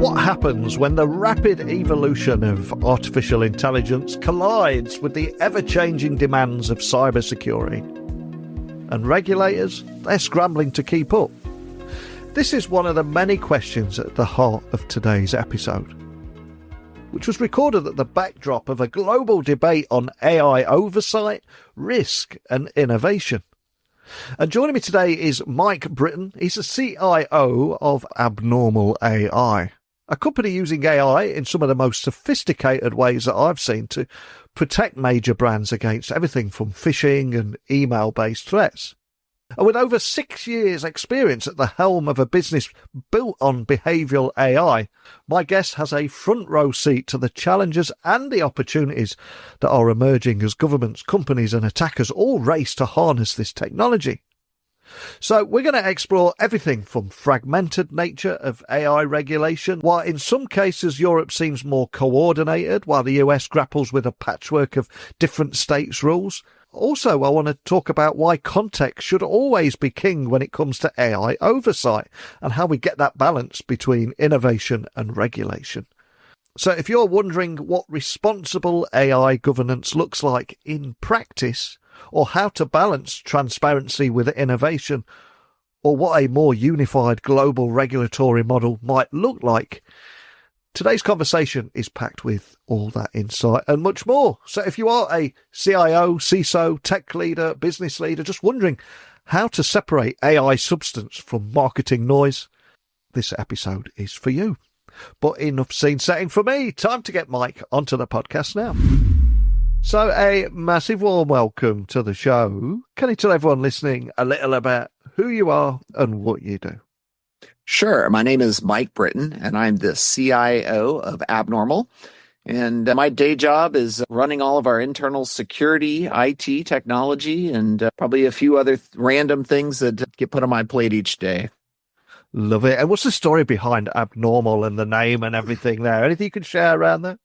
What happens when the rapid evolution of artificial intelligence collides with the ever-changing demands of cybersecurity? And regulators, they're scrambling to keep up. This is one of the many questions at the heart of today's episode, which was recorded at the backdrop of a global debate on AI oversight, risk and innovation. And joining me today is Mike Britton. He's the CIO of Abnormal AI, a company using AI in some of the most sophisticated ways that I've seen to protect major brands against everything from phishing and email-based threats. And with over 6 years' experience at the helm of a business built on behavioural AI, my guest has a front row seat to the challenges and the opportunities that are emerging as governments, companies and attackers all race to harness this technology. So we're going to explore everything from fragmented nature of AI regulation, while in some cases Europe seems more coordinated, while the US grapples with a patchwork of different states' rules. Also, I want to talk about why context should always be king when it comes to AI oversight and how we get that balance between innovation and regulation. So if you're wondering what responsible AI governance looks like in practice, or how to balance transparency with innovation, or what a more unified global regulatory model might look like, today's conversation is packed with all that insight and much more. So if you are a CIO, CISO, tech leader, business leader, just wondering how to separate AI substance from marketing noise, this episode is for you. But enough scene setting for me. Time to get Mike onto the podcast now. So a massive warm welcome to the show. Can you tell everyone listening a little about who you are and what you do? Sure. My name is Mike Britton, and I'm the CIO of Abnormal. And my day job is running all of our internal security, IT, technology, and probably a few other random things that get put on my plate each day. Love it. And what's the story behind Abnormal and the name and everything there? Anything you can share around that?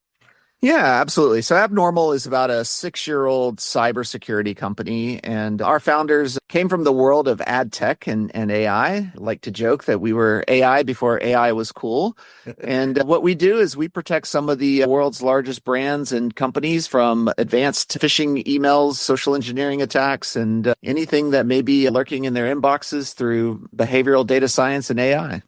Yeah, absolutely. So Abnormal is about a 6-year-old cybersecurity company, and our founders came from the world of ad tech and AI. I like to joke that we were AI before AI was cool. And what we do is we protect some of the world's largest brands and companies from advanced phishing emails, social engineering attacks, and anything that may be lurking in their inboxes through behavioral data science and AI.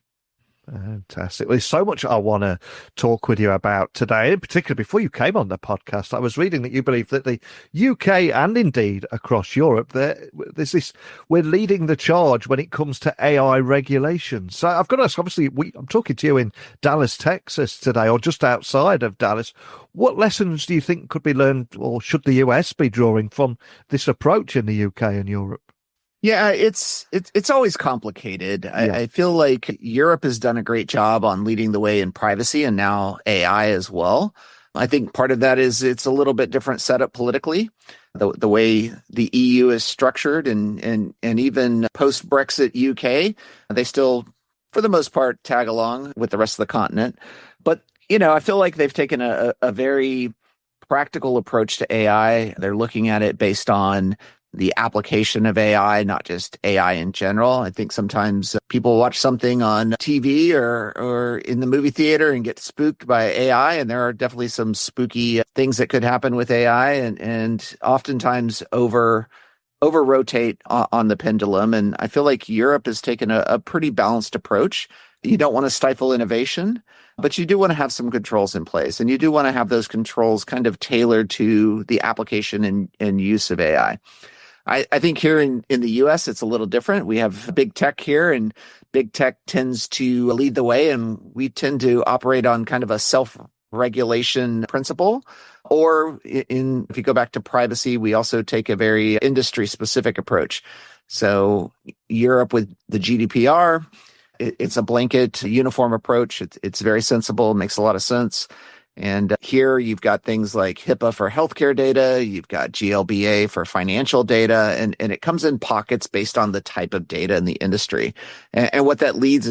Fantastic. There's so much I want to talk with you about today. In particular, before you came on the podcast, I was reading that you believe that the UK and indeed across Europe, there's this, we're leading the charge when it comes to AI regulation. So I've got to ask, obviously, I'm talking to you in Dallas, Texas today, or just outside of Dallas. What lessons do you think could be learned, or should the US be drawing from this approach in the UK and Europe? Yeah, it's always complicated. I feel like Europe has done a great job on leading the way in privacy and now AI as well. I think part of that is it's a little bit different setup politically, the way the EU is structured and even post-Brexit UK, they still, for the most part, tag along with the rest of the continent. But, I feel like they've taken a very practical approach to AI. They're looking at it based on the application of AI, not just AI in general. I think sometimes people watch something on TV or in the movie theater and get spooked by AI, and there are definitely some spooky things that could happen with AI and oftentimes over-rotate on the pendulum. And I feel like Europe has taken a pretty balanced approach. You don't want to stifle innovation, but you do want to have some controls in place, and you do want to have those controls kind of tailored to the application and use of AI. I think here in the US, it's a little different. We have big tech here, and big tech tends to lead the way, and we tend to operate on kind of a self-regulation principle. Or if you go back to privacy, we also take a very industry-specific approach. So Europe with the GDPR, it's a blanket uniform approach. It's very sensible, makes a lot of sense. And here you've got things like HIPAA for healthcare data, you've got GLBA for financial data, and it comes in pockets based on the type of data in the industry. And what that leads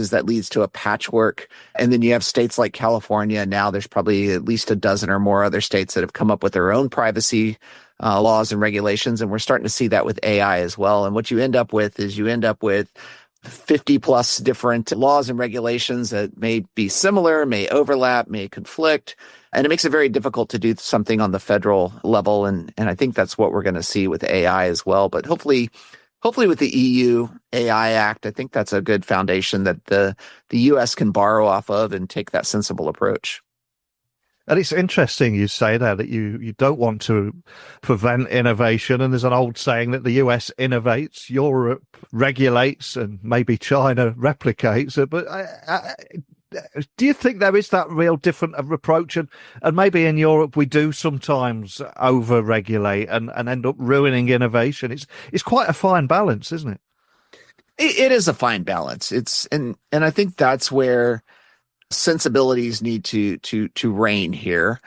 to a patchwork. And then you have states like California. Now there's probably at least a dozen or more other states that have come up with their own privacy laws and regulations. And we're starting to see that with AI as well. And what you end up with 50 plus different laws and regulations that may be similar, may overlap, may conflict. And it makes it very difficult to do something on the federal level. And I think that's what we're going to see with AI as well. But hopefully with the EU AI Act, I think that's a good foundation that the US can borrow off of and take that sensible approach. And it's interesting you say there that you don't want to prevent innovation. And there's an old saying that the US innovates, Europe regulates, and maybe China replicates. But do you think there is that real different approach? And maybe in Europe we do sometimes over-regulate and end up ruining innovation. It's quite a fine balance, isn't it? It is a fine balance. And I think that's where sensibilities need to reign here.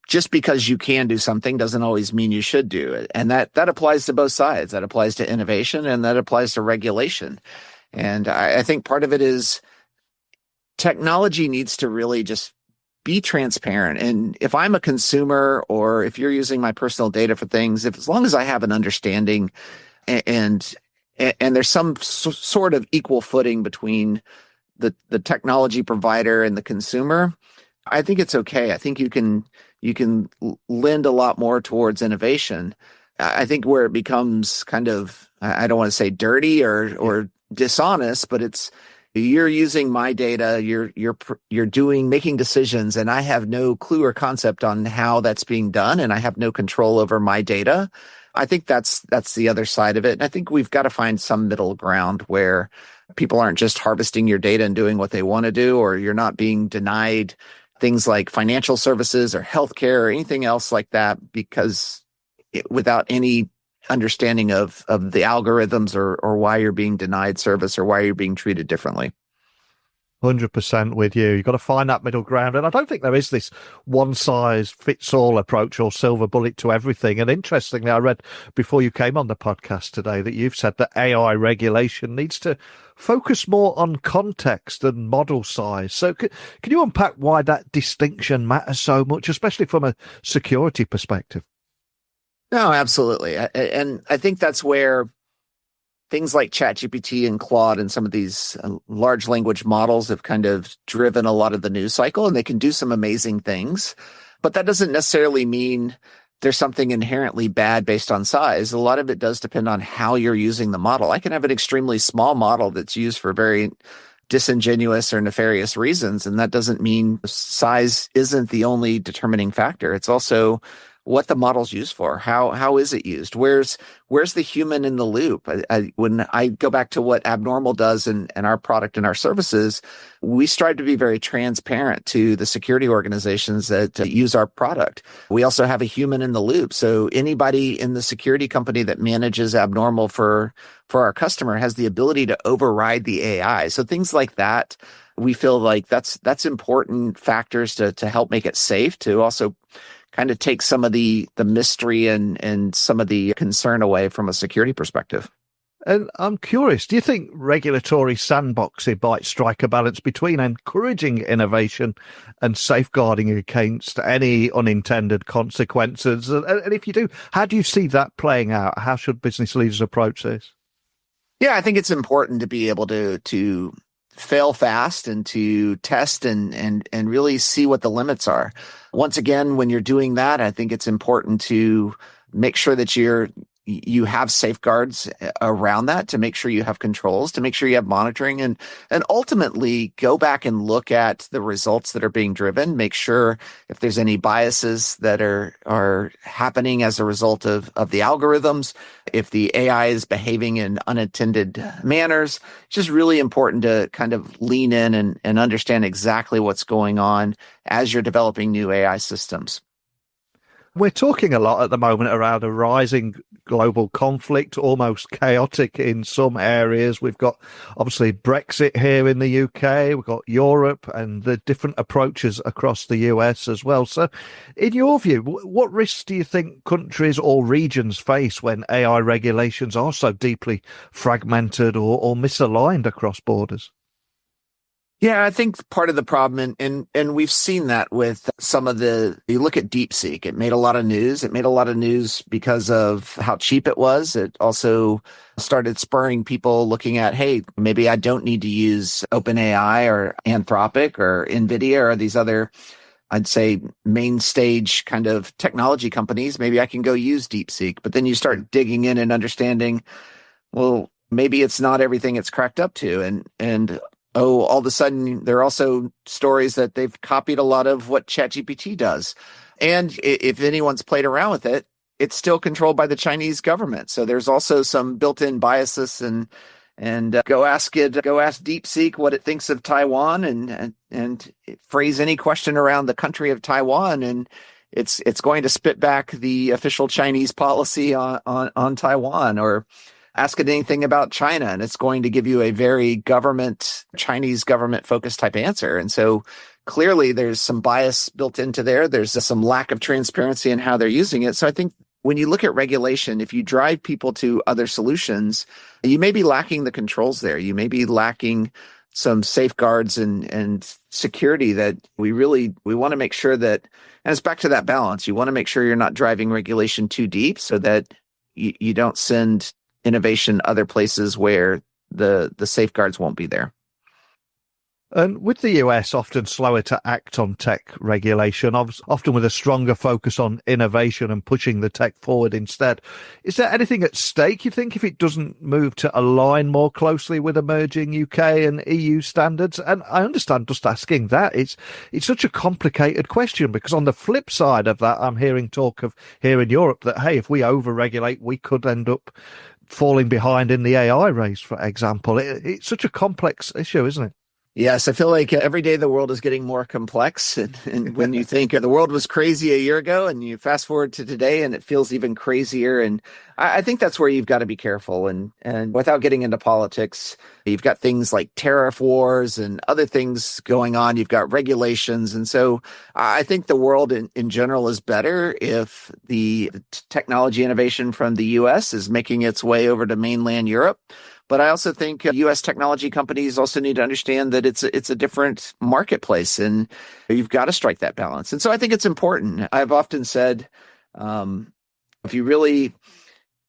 Just because you can do something doesn't always mean you should do it. And that applies to both sides. That applies to innovation and that applies to regulation. And I think part of it is technology needs to really just be transparent. And if I'm a consumer or if you're using my personal data for things, as long as I have an understanding and there's some sort of equal footing between the technology provider and the consumer, I think it's okay. I think you can lend a lot more towards innovation. I think where it becomes kind of, I don't want to say dirty or dishonest, but it's you're using my data, you're making decisions, and I have no clue or concept on how that's being done, and I have no control over my data. I think that's the other side of it. And I think we've got to find some middle ground where people aren't just harvesting your data and doing what they want to do, or you're not being denied things like financial services or healthcare or anything else like that without any understanding of the algorithms or why you're being denied service or why you're being treated differently. 100% with you. You've got to find that middle ground. And I don't think there is this one-size-fits-all approach or silver bullet to everything. And interestingly, I read before you came on the podcast today that you've said that AI regulation needs to focus more on context and model size. So can you unpack why that distinction matters so much, especially from a security perspective? No, absolutely. And I think that's where things like ChatGPT and Claude and some of these large language models have kind of driven a lot of the news cycle, and they can do some amazing things. But that doesn't necessarily mean there's something inherently bad based on size. A lot of it does depend on how you're using the model. I can have an extremely small model that's used for very disingenuous or nefarious reasons, and that doesn't mean size isn't the only determining factor. It's also what the model's used for. How is it used? Where's the human in the loop? When I go back to what Abnormal does and our product and our services, we strive to be very transparent to the security organizations that use our product. We also have a human in the loop. So anybody in the security company that manages Abnormal for our customer has the ability to override the AI. So things like that, we feel like that's important factors to help make it safe, to also kind of take some of the mystery and some of the concern away from a security perspective. And I'm curious, do you think regulatory sandboxing might strike a balance between encouraging innovation and safeguarding against any unintended consequences? And if you do, how do you see that playing out? How should business leaders approach this? Yeah, I think it's important to be able to fail fast and to test and really see what the limits are. Once again, when you're doing that, I think it's important to make sure that you have safeguards around that, to make sure you have controls, to make sure you have monitoring, and ultimately go back and look at the results that are being driven, make sure if there's any biases that are happening as a result of the algorithms, if the AI is behaving in unintended manners. It's just really important to kind of lean in and understand exactly what's going on as you're developing new AI systems. We're talking a lot at the moment around a rising global conflict, almost chaotic in some areas. We've got obviously Brexit here in the UK. We've got Europe and the different approaches across the US as well. So in your view, what risks do you think countries or regions face when AI regulations are so deeply fragmented or misaligned across borders? Yeah, I think part of the problem, and we've seen that with some of you look at DeepSeek, it made a lot of news. It made a lot of news because of how cheap it was. It also started spurring people looking at, hey, maybe I don't need to use OpenAI or Anthropic or NVIDIA or these other, I'd say, main stage kind of technology companies. Maybe I can go use DeepSeek. But then you start digging in and understanding, well, maybe it's not everything it's cracked up to. And oh, all of a sudden, there are also stories that they've copied a lot of what ChatGPT does. And if anyone's played around with it, it's still controlled by the Chinese government. So there's also some built-in biases and go ask DeepSeek what it thinks of Taiwan and phrase any question around the country of Taiwan, and it's going to spit back the official Chinese policy on Taiwan, or ask it anything about China, and it's going to give you a very Chinese government focused type answer. And so clearly there's some bias built into there. There's some lack of transparency in how they're using it. So I think when you look at regulation, if you drive people to other solutions, you may be lacking the controls there. You may be lacking some safeguards and security that we want to make sure that, and it's back to that balance. You want to make sure you're not driving regulation too deep so that you don't send innovation other places where the safeguards won't be there. And with the US often slower to act on tech regulation, often with a stronger focus on innovation and pushing the tech forward instead, is there anything at stake, you think, if it doesn't move to align more closely with emerging UK and EU standards? And I understand just asking that, it's such a complicated question, because on the flip side of that, I'm hearing talk of here in Europe that, hey, if we overregulate, we could end up falling behind in the AI race, for example. It's such a complex issue, isn't it? Yes, I feel like every day the world is getting more complex. And when you think the world was crazy a year ago and you fast forward to today and it feels even crazier. And I think that's where you've got to be careful. And without getting into politics, you've got things like tariff wars and other things going on. You've got regulations. And so I think the world in general is better if the technology innovation from the US is making its way over to mainland Europe. But I also think U.S. technology companies also need to understand that it's a different marketplace, and you've got to strike that balance. And so I think it's important. I've often said, if you really,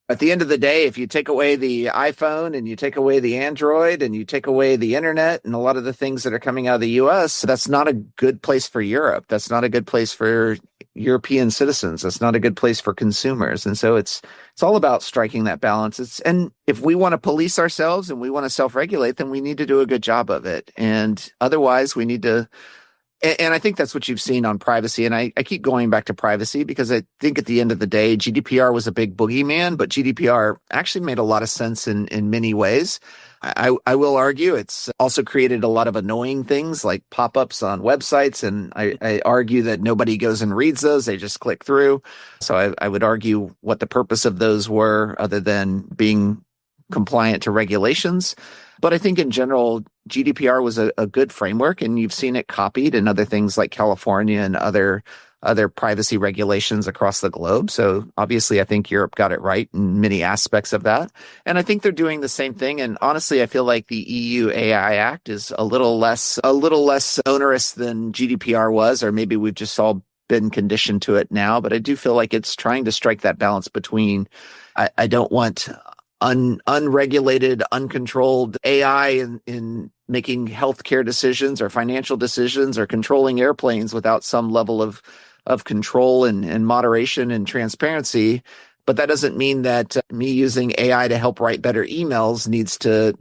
at the end of the day, if you take away the iPhone and you take away the Android and you take away the internet and a lot of the things that are coming out of the U.S., that's not a good place for Europe. That's not a good place for European citizens. That's not a good place for consumers. And so it's all about striking that balance. And if we want to police ourselves and we want to self-regulate, then we need to do a good job of it. And otherwise we need to, and I think that's what you've seen on privacy. And I keep going back to privacy because I think at the end of the day, GDPR was a big boogeyman, but GDPR actually made a lot of sense in many ways. I will argue it's also created a lot of annoying things like pop-ups on websites. And I argue that nobody goes and reads those. They just click through. So I would argue what the purpose of those were other than being compliant to regulations. But I think in general, GDPR was a good framework, and you've seen it copied in other things like California and other privacy regulations across the globe. So obviously, I think Europe got it right in many aspects of that. And I think they're doing the same thing. And honestly, I feel like the EU AI Act is a little less onerous than GDPR was, or maybe we've just all been conditioned to it now. But I do feel like it's trying to strike that balance between I don't want unregulated, uncontrolled AI in making healthcare decisions or financial decisions or controlling airplanes without some level of control and moderation and transparency. But that doesn't mean that me using AI to help write better emails needs to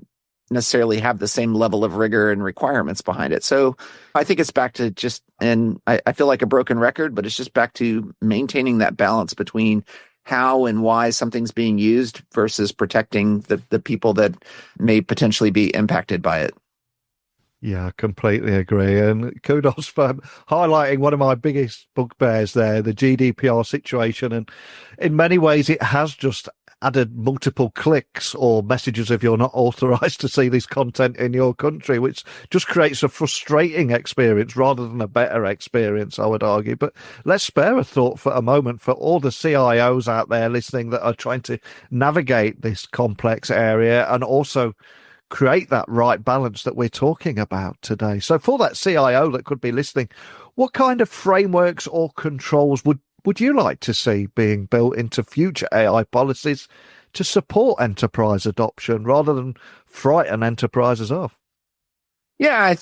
necessarily have the same level of rigor and requirements behind it. So I think it's back to just, and I feel like a broken record, but it's just back to maintaining that balance between how and why something's being used versus protecting the people that may potentially be impacted by it. Yeah, I completely agree. And kudos for highlighting one of my biggest bugbears there, the GDPR situation. And in many ways, it has just added multiple clicks or messages if you're not authorized to see this content in your country, which just creates a frustrating experience rather than a better experience, I would argue. But let's spare a thought for a moment for all the CIOs out there listening that are trying to navigate this complex area and also create that right balance that we're talking about today. So for that CIO that could be listening, what kind of frameworks or controls would you like to see being built into future AI policies to support enterprise adoption rather than frighten enterprises off? Yeah,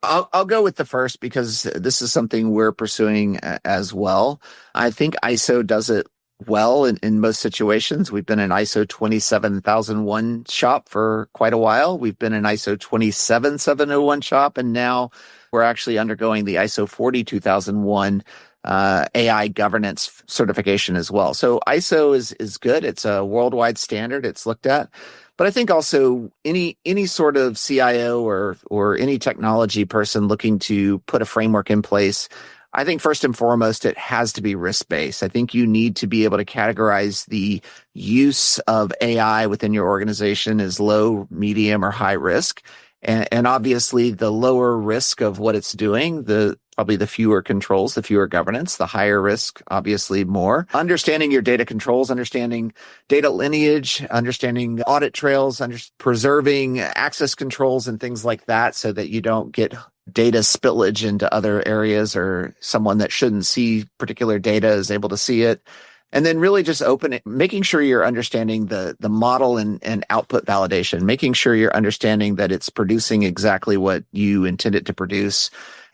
I'll go with the first because this is something we're pursuing as well. I think ISO does it well in most situations. We've been an ISO 27001 shop for quite a while. We've been an ISO 27701 shop, and now we're actually undergoing the ISO 42001 AI governance certification as well. So ISO is good. It's a worldwide standard. It's looked at. But I think also any sort of CIO or any technology person looking to put a framework in place, I think first and foremost, it has to be risk-based. I think you need to be able to categorize the use of AI within your organization as low, medium, or high risk. And obviously, the lower risk of what it's doing, probably the fewer controls, the fewer governance, the higher risk, obviously more. Understanding your data controls, understanding data lineage, understanding audit trails, preserving access controls and things like that so that you don't get data spillage into other areas or someone that shouldn't see particular data is able to see it. And then really just making sure you're understanding the model and output validation, making sure you're understanding that it's producing exactly what you intend it to produce.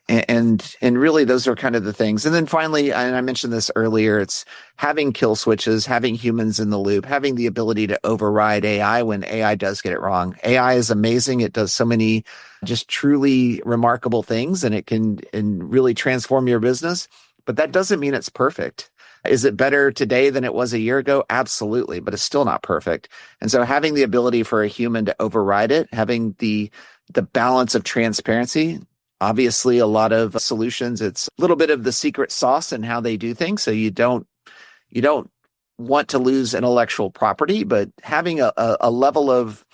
And really those are kind of the things. And then finally, and I mentioned this earlier, it's having kill switches, having humans in the loop, having the ability to override AI when AI does get it wrong. AI is amazing. It does so many just truly remarkable things, and it can really transform your business. But that doesn't mean it's perfect. Is it better today than it was a year ago? Absolutely, but it's still not perfect. And so having the ability for a human to override it, having the balance of transparency, obviously a lot of solutions, it's a little bit of the secret sauce in how they do things. So you don't want to lose intellectual property, but having a level of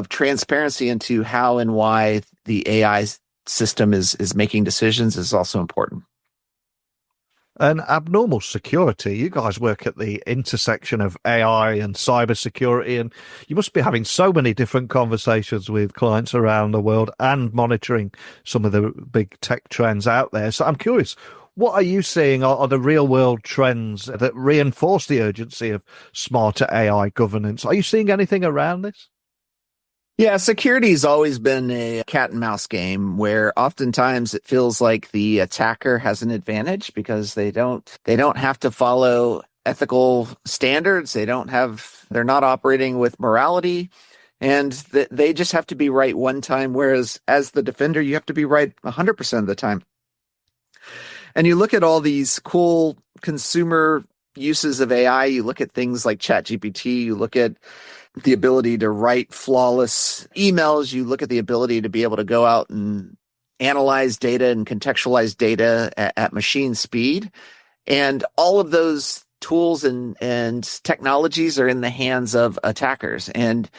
transparency into how and why the AI system is making decisions is also important. And abnormal security, you guys work at the intersection of AI and cybersecurity, and you must be having so many different conversations with clients around the world and monitoring some of the big tech trends out there. So I'm curious, what are you seeing are the real world trends that reinforce the urgency of smarter AI governance? Are you seeing anything around this? Yeah, security's always been a cat and mouse game where oftentimes it feels like the attacker has an advantage because they don't have to follow ethical standards. They're not operating with morality, and they just have to be right one time. Whereas as the defender, you have to be right 100% of the time. And you look at all these cool consumer uses of AI. You look at things like ChatGPT. You look at the ability to write flawless emails. You look at the ability to be able to go out and analyze data and contextualize data at machine speed. And all of those tools and technologies are in the hands of attackers. And,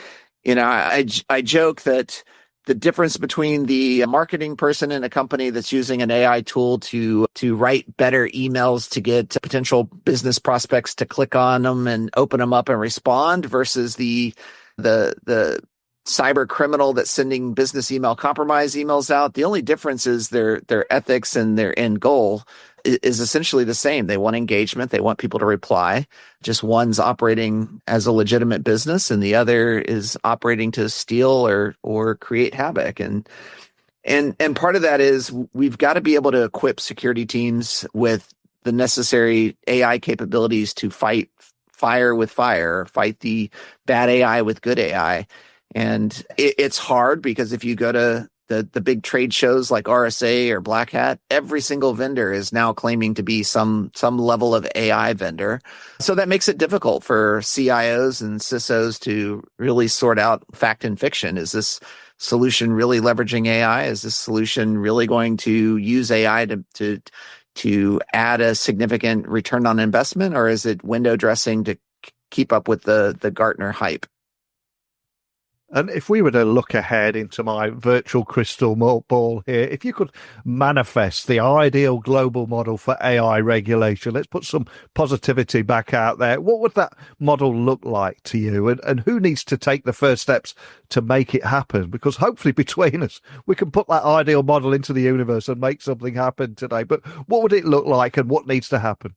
I joke that the difference between the marketing person in a company that's using an AI tool to write better emails to get potential business prospects to click on them and open them up and respond versus the cyber criminal that's sending business email compromise emails out. The only difference is their ethics and their end goal is essentially the same. They want engagement. They want people to reply. Just one's operating as a legitimate business and the other is operating to steal or create havoc. And part of that is we've got to be able to equip security teams with the necessary AI capabilities to fight fire with fire, fight the bad AI with good AI. And it's hard because if you go to the big trade shows like RSA or Black Hat, every single vendor is now claiming to be some level of AI vendor. So that makes it difficult for CIOs and CISOs to really sort out fact and fiction. Is this solution really leveraging AI? Is this solution really going to use AI to add a significant return on investment, or is it window dressing to keep up with the Gartner hype? And if we were to look ahead into my virtual crystal ball here, if you could manifest the ideal global model for AI regulation, let's put some positivity back out there. What would that model look like to you? And who needs to take the first steps to make it happen? Because hopefully between us, we can put that ideal model into the universe and make something happen today. But what would it look like and what needs to happen?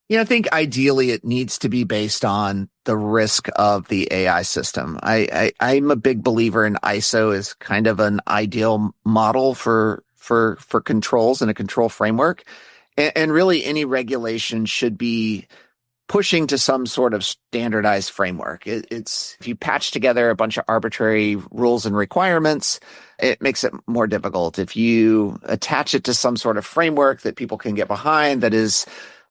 I think ideally it needs to be based on the risk of the AI system. I'm a big believer in ISO as kind of an ideal model for controls and a control framework. And really any regulation should be pushing to some sort of standardized framework. It's if you patch together a bunch of arbitrary rules and requirements, it makes it more difficult. If you attach it to some sort of framework that people can get behind that is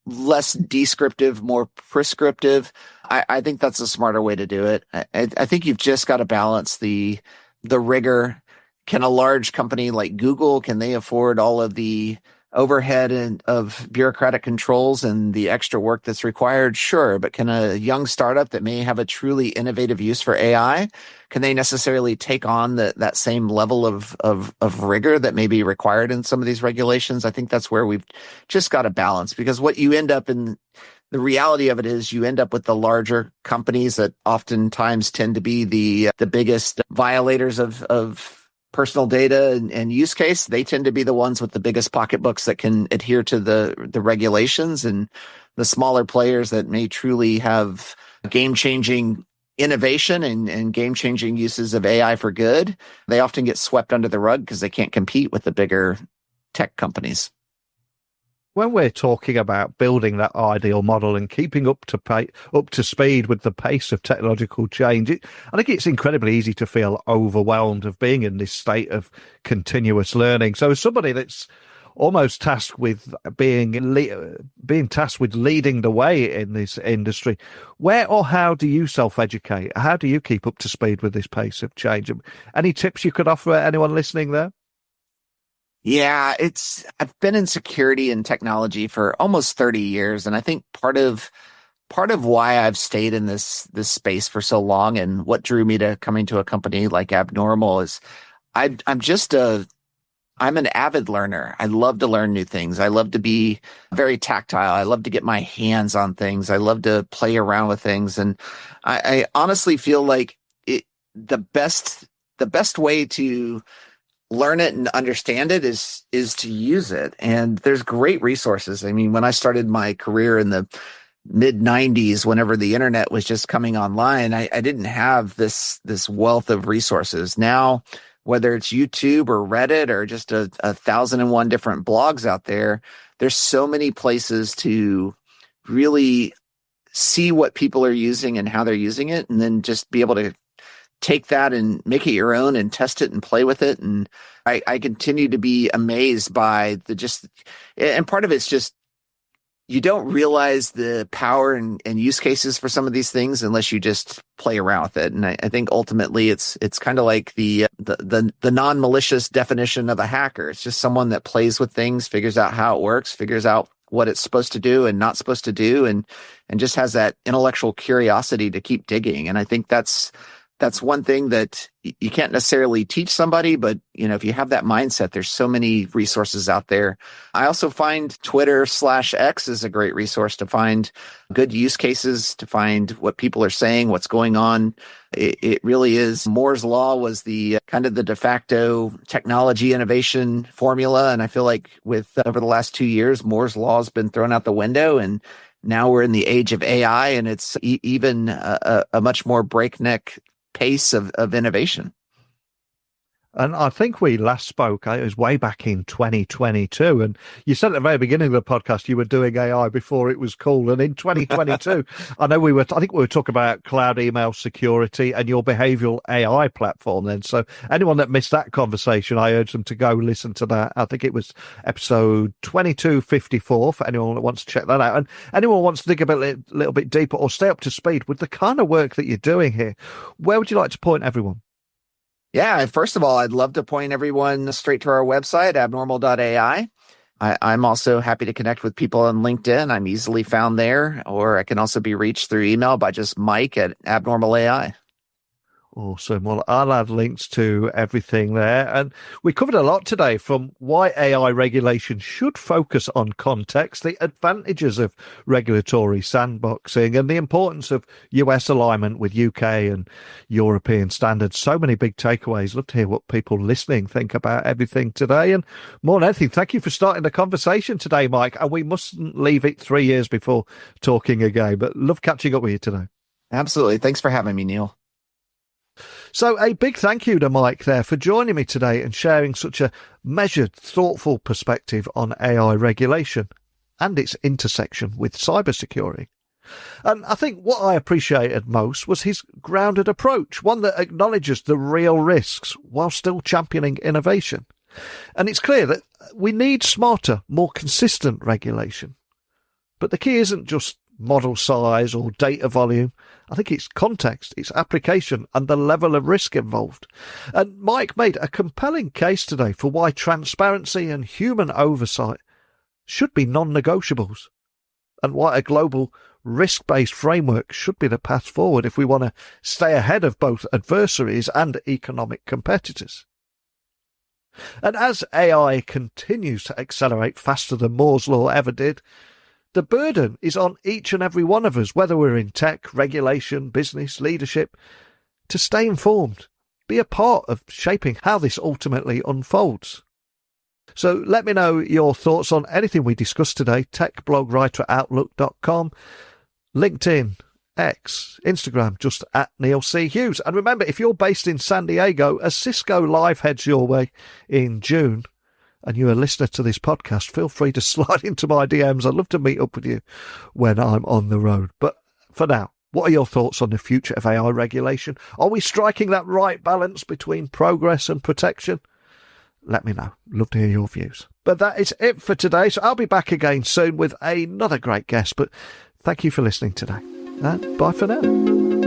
less descriptive, more prescriptive, I think that's a smarter way to do it. I think you've just got to balance the rigor. Can a large company like Google, can they afford all of the overhead and of bureaucratic controls and the extra work that's required? Sure. But can a young startup that may have a truly innovative use for AI, can they necessarily take on that same level of rigor that may be required in some of these regulations? I think that's where we've just got to balance, because what you end up in, the reality of it is you end up with the larger companies that oftentimes tend to be the biggest violators of personal data and use case. They tend to be the ones with the biggest pocketbooks that can adhere to the regulations, and the smaller players that may truly have game-changing innovation and game-changing uses of AI for good, they often get swept under the rug because they can't compete with the bigger tech companies. When we're talking about building that ideal model and keeping up to speed with the pace of technological change, I think it's incredibly easy to feel overwhelmed of being in this state of continuous learning. So as somebody that's almost tasked with being tasked with leading the way in this industry, where or how do you self-educate? How do you keep up to speed with this pace of change? Any tips you could offer anyone listening there? Yeah, I've been in security and technology for almost 30 years. And I think part of why I've stayed in this space for so long and what drew me to coming to a company like Abnormal is I'm an avid learner. I love to learn new things. I love to be very tactile. I love to get my hands on things. I love to play around with things. And I honestly feel like the best way to learn it and understand it is to use it. And there's great resources. I mean, when I started my career in the mid 90s, whenever the internet was just coming online, I didn't have this wealth of resources. Now, whether it's YouTube or Reddit or just a 1,001 different blogs out there, there's so many places to really see what people are using and how they're using it, and then just be able to take that and make it your own and test it and play with it. And I continue to be amazed by and part of it's just, you don't realize the power and use cases for some of these things unless you just play around with it. And I think ultimately it's kind of like the non-malicious definition of a hacker. It's just someone that plays with things, figures out how it works, figures out what it's supposed to do and not supposed to do, and just has that intellectual curiosity to keep digging. And I think that's one thing that you can't necessarily teach somebody, but if you have that mindset, there's so many resources out there. I also find Twitter/X is a great resource to find good use cases, to find what people are saying, what's going on. It really is. Moore's Law was the kind of the de facto technology innovation formula. And I feel like over the last 2 years, Moore's Law has been thrown out the window, and now we're in the age of AI, and it's even a much more breakneck pace of innovation. And I think we last spoke, it was way back in 2022. And you said at the very beginning of the podcast, you were doing AI before it was cool. And in 2022, I think we were talking about cloud email security and your behavioral AI platform then. So anyone that missed that conversation, I urge them to go listen to that. I think it was episode 2254 for anyone that wants to check that out. And anyone wants to dig a little bit deeper or stay up to speed with the kind of work that you're doing here, where would you like to point everyone? Yeah, first of all, I'd love to point everyone straight to our website, abnormal.ai. I'm also happy to connect with people on LinkedIn. I'm easily found there, or I can also be reached through email by just Mike at Abnormal AI. Awesome. Well, I'll add links to everything there. And we covered a lot today, from why AI regulation should focus on context, the advantages of regulatory sandboxing, and the importance of US alignment with UK and European standards. So many big takeaways. Love to hear what people listening think about everything today. And more than anything, thank you for starting the conversation today, Mike. And we mustn't leave it 3 years before talking again, but love catching up with you today. Absolutely. Thanks for having me, Neil. So a big thank you to Mike there for joining me today and sharing such a measured, thoughtful perspective on AI regulation and its intersection with cybersecurity. And I think what I appreciated most was his grounded approach, one that acknowledges the real risks while still championing innovation. And it's clear that we need smarter, more consistent regulation. But the key isn't just model size or data volume. I think it's context, its application, and the level of risk involved. And Mike made a compelling case today for why transparency and human oversight should be non-negotiables, and why a global risk-based framework should be the path forward if we want to stay ahead of both adversaries and economic competitors. And as AI continues to accelerate faster than Moore's Law ever did, the burden is on each and every one of us, whether we're in tech, regulation, business, leadership, to stay informed, be a part of shaping how this ultimately unfolds. So let me know your thoughts on anything we discussed today. techblogwriter@outlook.com, LinkedIn, X, Instagram, just @NeilC.Hughes. And remember, if you're based in San Diego, a Cisco Live heads your way in June, and you're a listener to this podcast, feel free to slide into my DMs. I'd love to meet up with you when I'm on the road. But for now, what are your thoughts on the future of AI regulation? Are we striking that right balance between progress and protection? Let me know. Love to hear your views. But that is it for today. So I'll be back again soon with another great guest. But thank you for listening today. And bye for now.